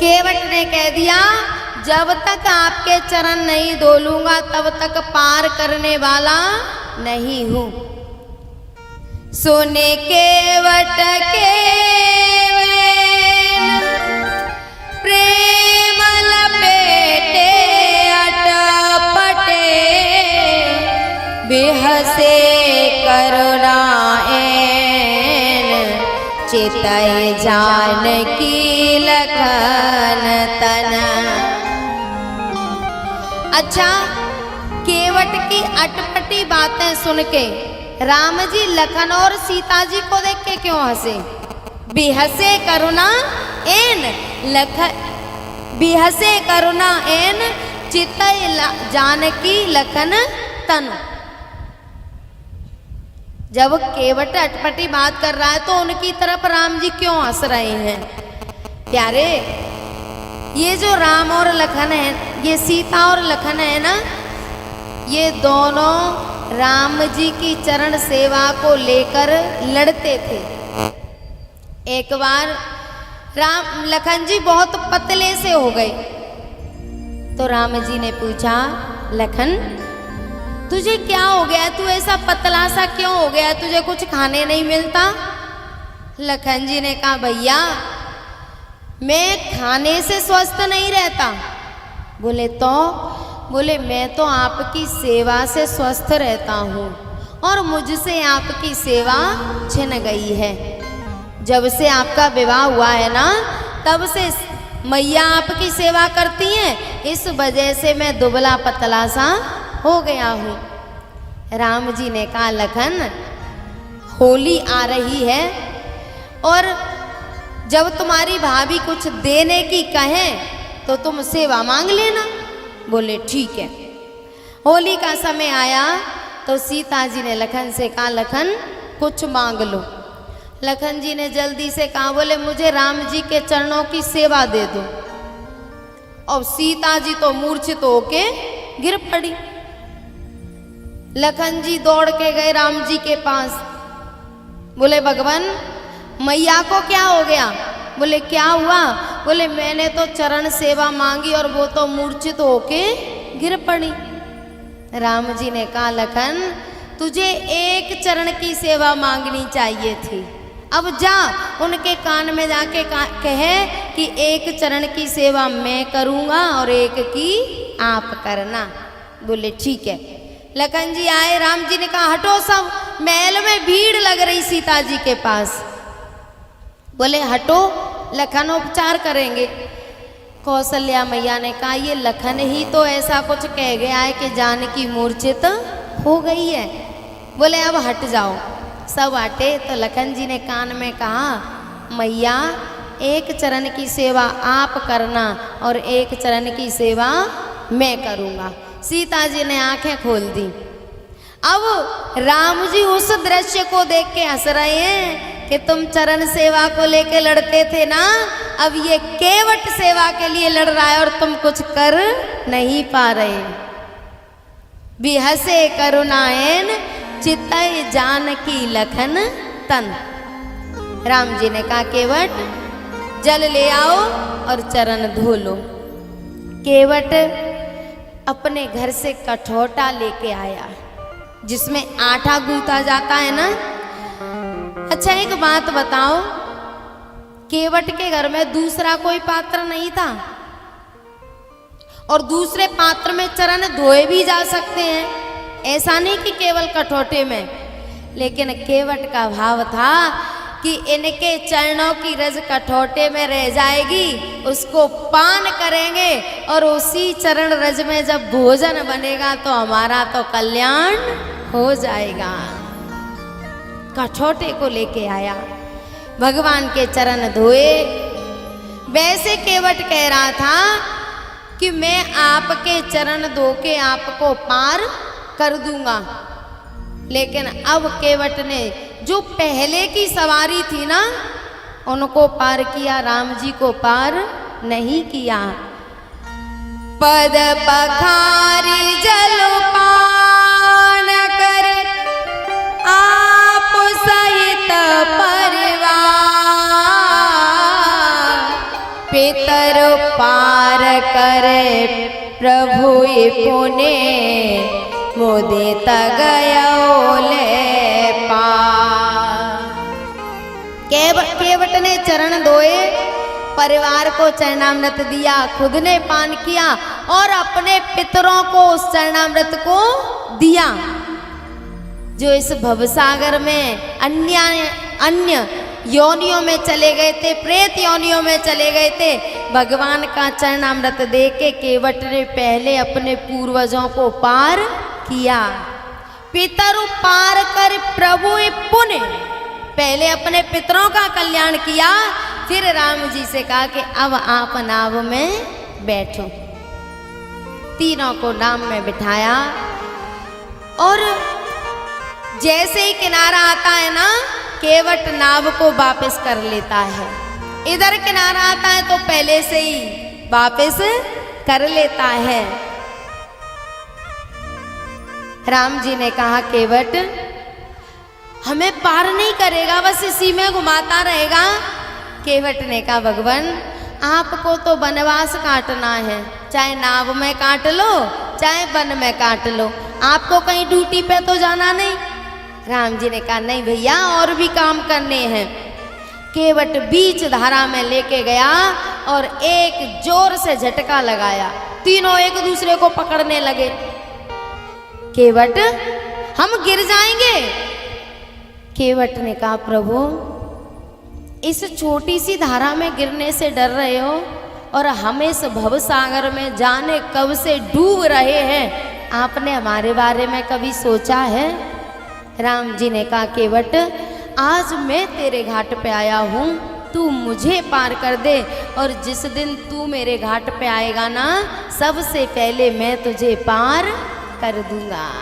केवट ने कह दिया, जब तक आपके चरण नहीं धो लूंगा तब तक पार करने वाला नहीं हूं। सुने केवट के प्रेम लपेटे अटपटे, बेहसे करुणा एन, चितय जानकी लखन तन। अच्छा, केवट की अटपटी बातें सुन के राम जी लखन और सीता जी को देख के क्यों हंसे? बेहसे करुणा एन बेहसे करुणा एन, चितय जानकी लखन तन। जब केवट अटपटी बात कर रहा है तो उनकी तरफ राम जी क्यों हंस रहे हैं? प्यारे, ये जो राम और लखन है, ये सीता और लखन है ना, ये दोनों राम जी की चरण सेवा को लेकर लड़ते थे। एक बार लखन जी बहुत पतले से हो गए तो राम जी ने पूछा, लखन तुझे क्या हो गया? तू ऐसा पतला सा क्यों हो गया? तुझे कुछ खाने नहीं मिलता? लखन जी ने कहा, भैया मैं खाने से स्वस्थ नहीं रहता। बोले तो? बोले मैं तो आपकी सेवा से स्वस्थ रहता हूँ और मुझसे आपकी सेवा छिन गई है। जब से आपका विवाह हुआ है ना, तब से मैया आपकी सेवा करती हैं, इस वजह से मैं दुबला पतला सा हो गया हूँ। राम जी ने कहा, लखन होली आ रही है और जब तुम्हारी भाभी कुछ देने की कहें तो तुम सेवा मांग लेना। बोले ठीक है। होली का समय आया तो सीता जी ने लखन से कहा, लखन कुछ मांग लो। लखन जी ने जल्दी से कहा, बोले मुझे राम जी के चरणों की सेवा दे दो। और सीता जी तो मूर्छित होके गिर पड़ी। लखन जी दौड़ के गए राम जी के पास। बोले भगवान मैया को क्या हो गया? बोले क्या हुआ? बोले मैंने तो चरण सेवा मांगी और वो तो मूर्छित होके गिर पड़ी। राम जी ने कहा, लखन तुझे एक चरण की सेवा मांगनी चाहिए थी। अब जा उनके कान में जाके कहे कि एक चरण की सेवा मैं करूँगा और एक की आप करना। बोले ठीक है। लखन जी आए, राम जी ने कहा, हटो सब, महल में भीड़ लग रही सीता जी के पास। बोले हटो, लखन उपचार करेंगे। कौशल्या मैया ने कहा, ये लखन ही तो ऐसा कुछ कह गया है कि जानकी मूर्छित हो गई है। बोले अब हट जाओ। सब हटे तो लखन जी ने कान में कहा, मैया एक चरण की सेवा आप करना और एक चरण की सेवा मैं करूँगा। सीता जी ने आंखें खोल दी। अब राम जी उस दृश्य को देख के हंस रहे हैं कि तुम चरण सेवा को लेके लड़ते थे ना, अब ये केवट सेवा के लिए लड़ रहा है और तुम कुछ कर नहीं पा रहे। बिहसे करुणाएन चितय जानकी लखन तन। राम जी ने कहा, केवट जल ले आओ और चरण धो लो। केवट अपने घर से कठौटा लेके आया जिसमें आटा गूंथा जाता है ना। अच्छा एक बात बताओ, केवट के घर में दूसरा कोई पात्र नहीं था और दूसरे पात्र में चरण धोए भी जा सकते हैं, ऐसा नहीं कि केवल कठौटे में। लेकिन केवट का भाव था कि इनके चरणों की रज कठौटे में रह जाएगी, उसको पान करेंगे और उसी चरण रज में जब भोजन बनेगा तो हमारा तो कल्याण हो जाएगा। कठौटे को लेके आया, भगवान के चरण धोए। वैसे केवट कह रहा था कि मैं आपके चरण धो के आपको पार कर दूंगा, लेकिन अब केवट ने जो पहले की सवारी थी ना उनको पार किया, राम जी को पार नहीं किया। पद पखारी जल पान कर आप सहित परिवार, पितर कर पार करे प्रभु पुने मोदे तगयोले पार। केवट ने चरण धोए, परिवार को चरणामृत दिया, खुद ने पान किया और अपने पितरों को उस चरणामृत को दिया। जो इस भवसागर में अन्य योनियों में चले गए थे, प्रेत योनियों में चले गए थे, भगवान का चरणामृत दे के केवट ने पहले अपने पूर्वजों को पार किया। पितरु पार कर प्रभु पुण्य, पहले अपने पितरों का कल्याण किया, फिर राम जी से कहा कि अब आप नाव में बैठो। तीनों को नाव में बिठाया और जैसे ही किनारा आता है ना, केवट नाव को वापस कर लेता है। इधर किनारा आता है तो पहले से ही वापस कर लेता है। राम जी ने कहा केवट हमें पार नहीं करेगा, बस इसी में घुमाता रहेगा। केवट ने कहा भगवान आपको तो वनवास काटना है, चाहे नाव में काट लो चाहे वन में काट लो, आपको कहीं ड्यूटी पे तो जाना नहीं। राम जी ने कहा नहीं भैया और भी काम करने हैं। केवट बीच धारा में लेके गया और एक जोर से झटका लगाया, तीनों एक दूसरे को पकड़ने लगे। केवट हम गिर जाएंगे। केवट ने कहा प्रभु इस छोटी सी धारा में गिरने से डर रहे हो और हम इस भवसागर में जाने कब से डूब रहे हैं, आपने हमारे बारे में कभी सोचा है? राम जी ने कहा केवट आज मैं तेरे घाट पे आया हूँ, तू मुझे पार कर दे और जिस दिन तू मेरे घाट पे आएगा ना, सबसे पहले मैं तुझे पार कर दूंगा।